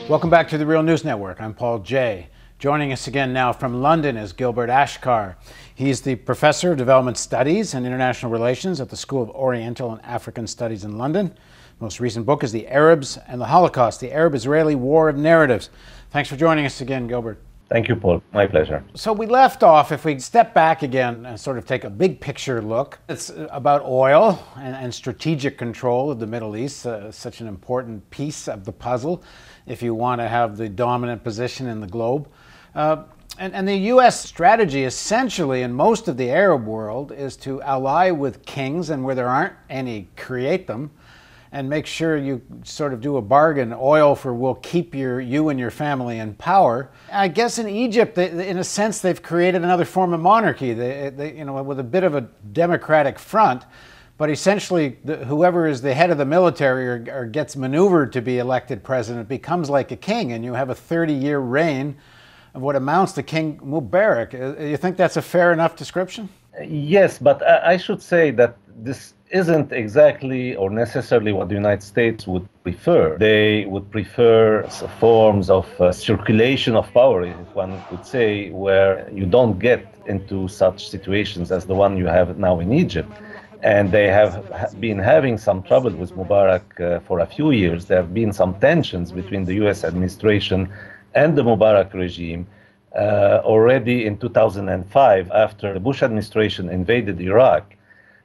Welcome back to the Real News Network. I'm Paul Jay. Joining us again now from London is Gilbert Achcar. He's the Professor of Development Studies and International Relations at the School of Oriental and African Studies in London. Most recent book is The Arabs and the Holocaust, the Arab-Israeli War of Narratives. Thanks for joining us again, Gilbert. Thank you, Paul. My pleasure. So we left off, if we step back again and sort of take a big picture look, it's about oil and strategic control of the Middle East, such an important piece of the puzzle if you want to have the dominant position in the globe. And the U.S. strategy essentially in most of the Arab world is to ally with kings, and where there aren't any, create them, and make sure you sort of do a bargain. Oil will keep you and your family in power. I guess in Egypt, in a sense, they've created another form of monarchy, with a bit of a democratic front. But essentially, whoever is the head of the military or gets maneuvered to be elected president becomes like a king, and you have a 30-year reign of what amounts to King Mubarak. You think that's a fair enough description? Yes, but I should say that this isn't exactly or necessarily what the United States would prefer. They would prefer forms of circulation of power, if one could say, where you don't get into such situations as the one you have now in Egypt. And they have been having some trouble with Mubarak for a few years. There have been some tensions between the U.S. administration and the Mubarak regime already in 2005, after the Bush administration invaded Iraq.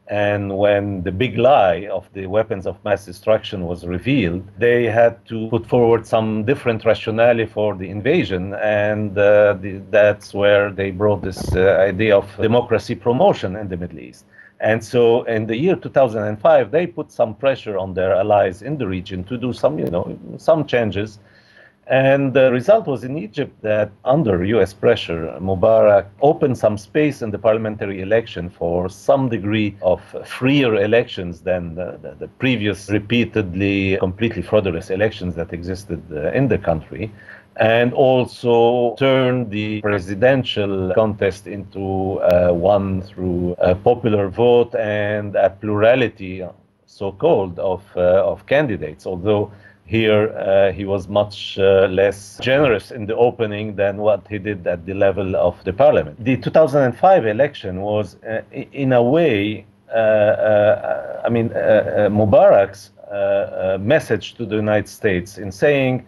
And when the big lie of the weapons of mass destruction was revealed, they had to put forward some different rationale for the invasion. And that's where they brought this idea of democracy promotion in the Middle East. And so in the year 2005, they put some pressure on their allies in the region to do some changes. And the result was in Egypt that under US pressure, Mubarak opened some space in the parliamentary election for some degree of freer elections than the previous repeatedly completely fraudulent elections that existed in the country, and also turned the presidential contest into one through a popular vote and a plurality, so-called, of candidates, although here he was much less generous in the opening than what he did at the level of the parliament. The 2005 election was, in a way, Mubarak's message to the United States in saying,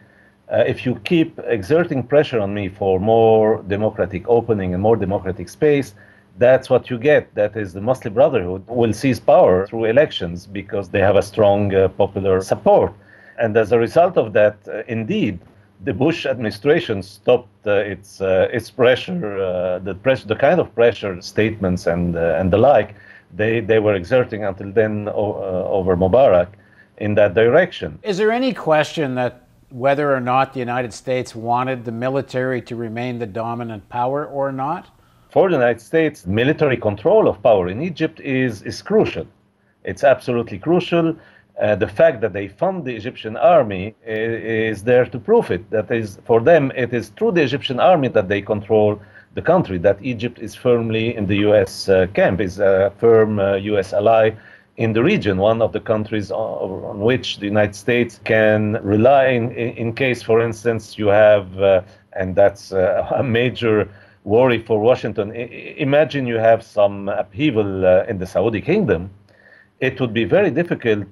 if you keep exerting pressure on me for more democratic opening and more democratic space, that's what you get. That is, the Muslim Brotherhood will seize power through elections because they have a strong popular support. And as a result of that, indeed, the Bush administration stopped its pressure, the kind of pressure statements and the like they were exerting until then over Mubarak in that direction. Is there any question that whether or not the United States wanted the military to remain the dominant power or not? For the United States, military control of power in Egypt is crucial. It's absolutely crucial. The fact that they fund the Egyptian army is there to prove it. That is, for them, it is through the Egyptian army that they control the country, that Egypt is firmly in the U.S. camp, is a firm U.S. ally in the region, one of the countries on which the United States can rely in case, for instance, you have, and that's a major worry for Washington. Imagine you have some upheaval in the Saudi kingdom. It would be very difficult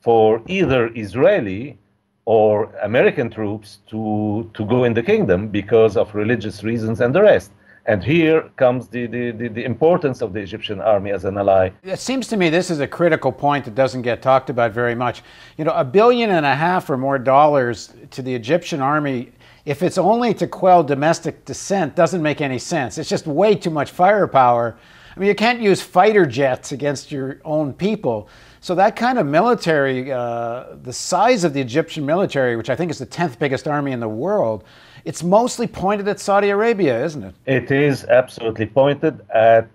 for either Israeli or American troops to go in the kingdom because of religious reasons and the rest. And here comes the importance of the Egyptian army as an ally. It seems to me this is a critical point that doesn't get talked about very much. $1.5 billion or more to the Egyptian army, if it's only to quell domestic dissent, doesn't make any sense. It's just way too much firepower. I mean, you can't use fighter jets against your own people. So that kind of military, the size of the Egyptian military, which I think is the 10th biggest army in the world, it's mostly pointed at Saudi Arabia, isn't it? It is absolutely pointed at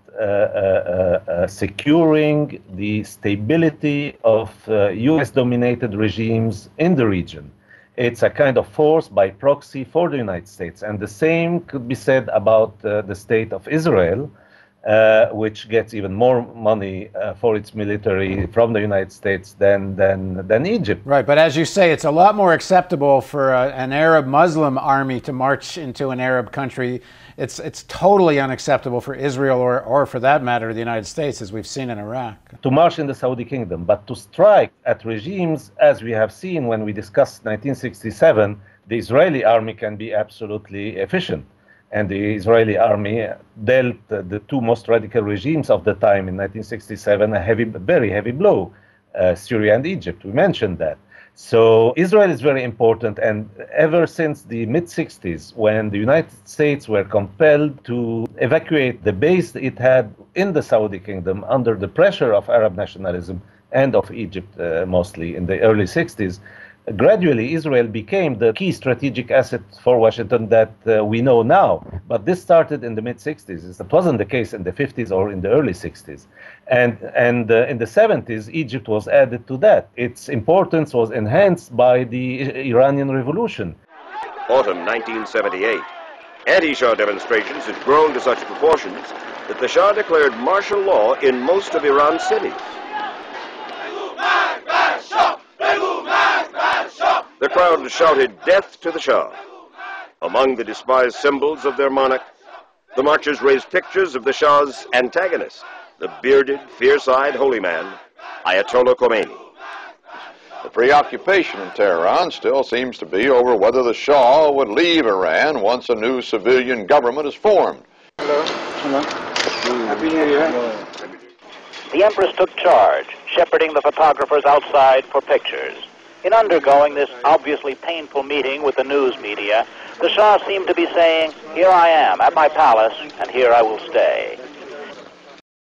securing the stability of US-dominated regimes in the region. It's a kind of force by proxy for the United States. And the same could be said about the state of Israel, which gets even more money for its military from the United States than Egypt. Right, but as you say, it's a lot more acceptable for an Arab Muslim army to march into an Arab country. It's totally unacceptable for Israel or for that matter, the United States, as we've seen in Iraq. To march in the Saudi kingdom, but to strike at regimes, as we have seen when we discussed 1967, the Israeli army can be absolutely efficient. And the Israeli army dealt the two most radical regimes of the time in 1967 a very heavy blow, Syria and Egypt. We mentioned that. So Israel is very important, and ever since the mid-60s, when the United States were compelled to evacuate the base it had in the Saudi kingdom under the pressure of Arab nationalism and of Egypt mostly in the early 60s, gradually Israel became the key strategic asset for Washington that we know now. But this started in the mid-60s. It wasn't the case in the 50s or in the early 60s. And in the 70s, Egypt was added to that. Its importance was enhanced by the Iranian Revolution. Autumn 1978. Anti-Shah demonstrations had grown to such proportions that the Shah declared martial law in most of Iran's cities. The crowd shouted death to the Shah. Among the despised symbols of their monarch, the marchers raised pictures of the Shah's antagonist, the bearded, fierce-eyed holy man, Ayatollah Khomeini. The preoccupation in Tehran still seems to be over whether the Shah would leave Iran once a new civilian government is formed. Hello. Hello. Happy New Year. The Empress took charge, shepherding the photographers outside for pictures. In undergoing this obviously painful meeting with the news media, the Shah seemed to be saying, here I am at my palace, and here I will stay.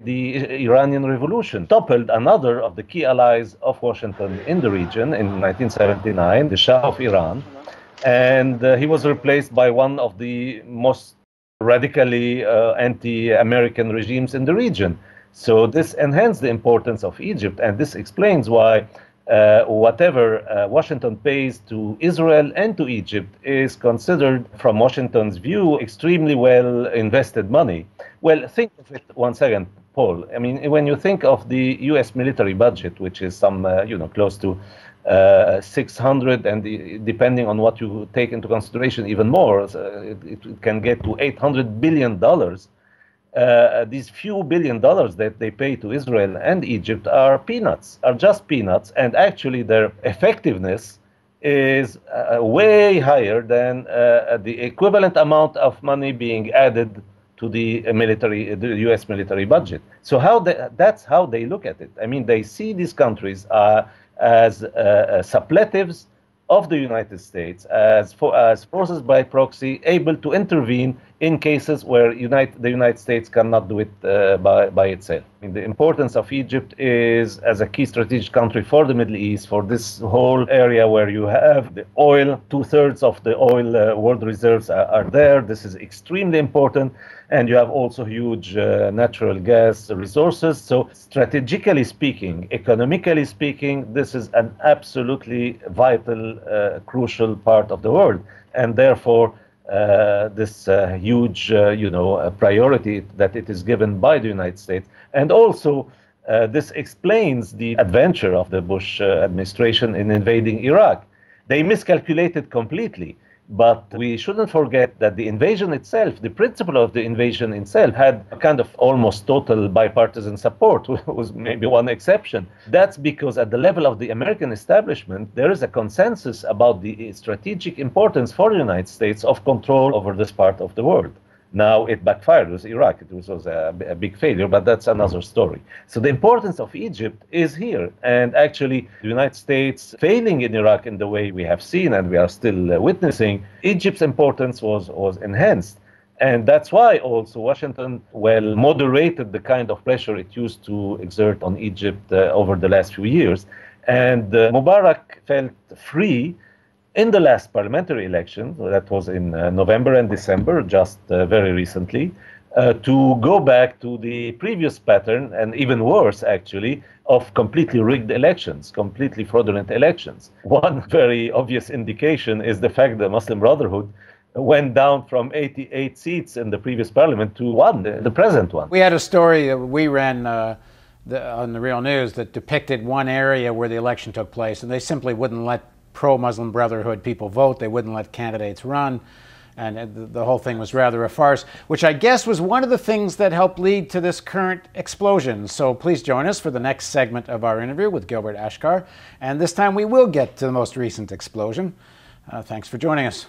The Iranian Revolution toppled another of the key allies of Washington in the region in 1979, the Shah of Iran, and he was replaced by one of the most radically anti-American regimes in the region. So this enhanced the importance of Egypt, and this explains why whatever Washington pays to Israel and to Egypt is considered, from Washington's view, extremely well invested money. Well, think of it one second, Paul. I mean, when you think of the U.S. military budget, which is some, close to 600, and depending on what you take into consideration, even more, it can get to $800 billion. These few $1 billion that they pay to Israel and Egypt are peanuts, are just peanuts, and actually their effectiveness is way higher than the equivalent amount of money being added to the U.S. military budget. So that's how they look at it. I mean, they see these countries as suppletives of the United States, as forces by proxy, able to intervene in cases where the United States cannot do it by itself. I mean, the importance of Egypt is as a key strategic country for the Middle East, for this whole area where you have the oil, 2/3 of the oil world reserves are there. This is extremely important. And you have also huge natural gas resources. So strategically speaking, economically speaking, this is an absolutely vital, crucial part of the world. And therefore, this huge, priority that it is given by the United States. And also, this explains the adventure of the Bush administration in invading Iraq. They miscalculated completely. But we shouldn't forget that the invasion itself, the principle of the invasion itself, had a kind of almost total bipartisan support, with maybe one exception. That's because at the level of the American establishment, there is a consensus about the strategic importance for the United States of control over this part of the world. Now, it backfired with Iraq. It was a big failure, but that's another story. So the importance of Egypt is here. And actually, the United States failing in Iraq in the way we have seen and we are still witnessing, Egypt's importance was enhanced. And that's why also Washington, moderated the kind of pressure it used to exert on Egypt over the last few years. And Mubarak felt free in the last parliamentary election, that was in November and December, just very recently, to go back to the previous pattern, and even worse, actually, of completely rigged elections, completely fraudulent elections. One very obvious indication is the fact that Muslim Brotherhood went down from 88 seats in the previous parliament to 1, the present one. We had a story that we ran on the Real News that depicted one area where the election took place, and they simply wouldn't let pro-Muslim Brotherhood people vote. They wouldn't let candidates run. And the whole thing was rather a farce, which I guess was one of the things that helped lead to this current explosion. So please join us for the next segment of our interview with Gilbert Achcar. And this time we will get to the most recent explosion. Thanks for joining us.